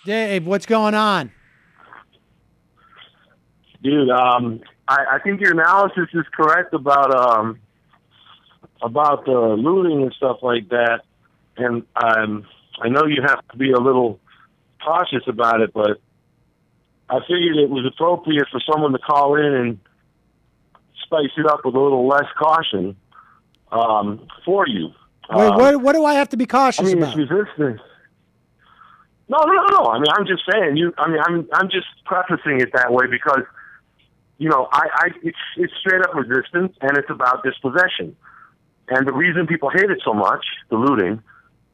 Dave, what's going on? Dude, I think your analysis is correct about looting and stuff like that, and I know you have to be a little cautious about it, but I figured it was appropriate for someone to call in and spice it up with a little less caution for you. Wait, what do I have to be cautious about? It's resistance. No. I mean, I'm just saying. I'm just prefacing it that way because, it's straight up resistance, and it's about dispossession. And the reason people hate it so much, the looting,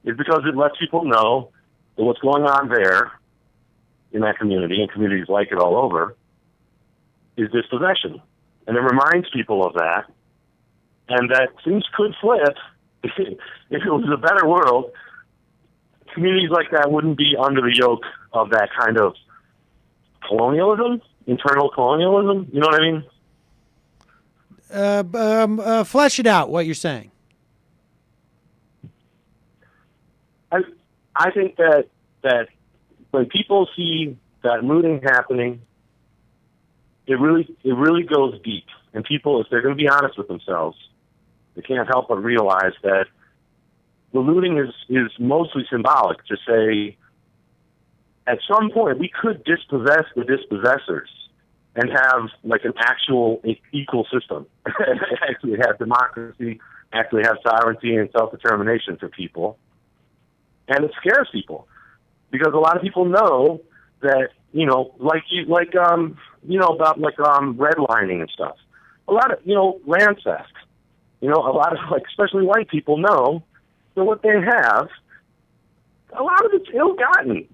is because it lets people know that what's going on there in that community, and communities like it all over, is dispossession. And it reminds people of that, and that things could flip. If it was a better world, communities like that wouldn't be under the yoke of that kind of colonialism, internal colonialism. You know what I mean? Flesh it out, what you're saying. I think that when people see that looting happening, it really goes deep. And people, if they're going to be honest with themselves, they can't help but realize that the looting is mostly symbolic to say, at some point, we could dispossess the dispossessors and have like an actual equal system. Actually have democracy, actually have sovereignty and self-determination for people. And it scares people because a lot of people know that, about redlining and stuff. A lot of, land theft. A lot of, especially white people know that what they have, a lot of it's ill-gotten,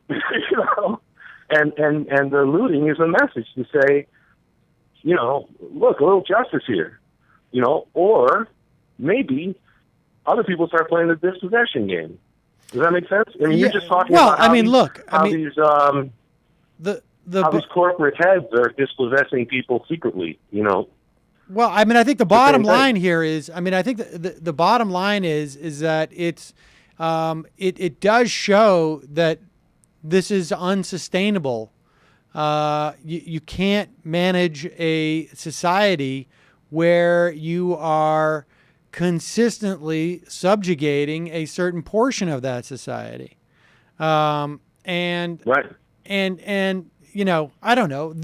and the looting is a message to say, look, a little justice here, or maybe other people start playing the dispossession game. Does that make sense? I mean, you're just talking about how these corporate heads are dispossessing people secretly, Well, I mean, I think the bottom line here is, I think the bottom line is that it's, it does show that this is unsustainable. You can't manage a society where you are consistently subjugating a certain portion of that society. Right. And I don't know,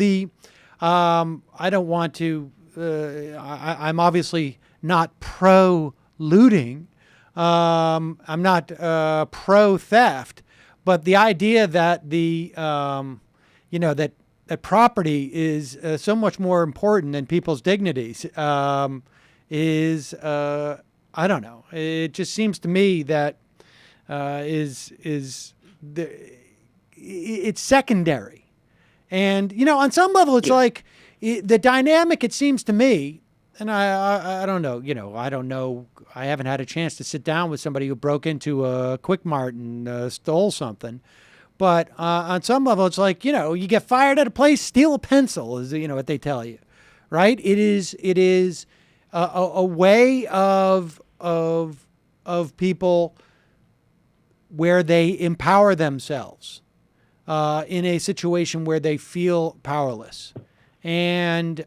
I don't want to, I'm obviously not pro looting. I'm not pro theft, but the idea that that property is so much more important than people's dignities is I don't know. It just seems to me that it's secondary, and on some level it's like the dynamic. It seems to me, and I don't know. I don't know. I haven't had a chance to sit down with somebody who broke into a Quick Mart and stole something. But on some level, it's like, you get fired at a place, steal a pencil, is what they tell you, right? It is a way of people where they empower themselves in a situation where they feel powerless, and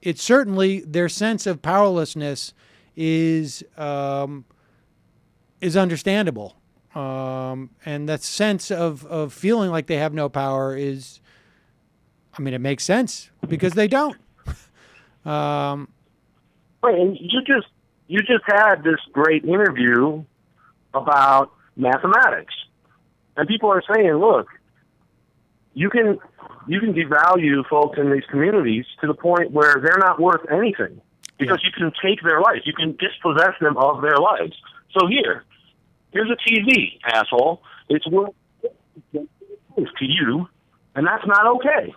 it's certainly their sense of powerlessness is understandable. And that sense of feeling like they have no power is, it makes sense because they don't. Right, and you just had this great interview about mathematics, and people are saying, look, you can devalue folks in these communities to the point where they're not worth anything because you can take their life, you can dispossess them of their lives. So here's a TV, asshole. It's worth to you, and that's not okay.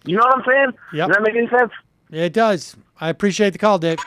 You know what I'm saying? Yep. Does that make any sense? It does. I appreciate the call, Dick.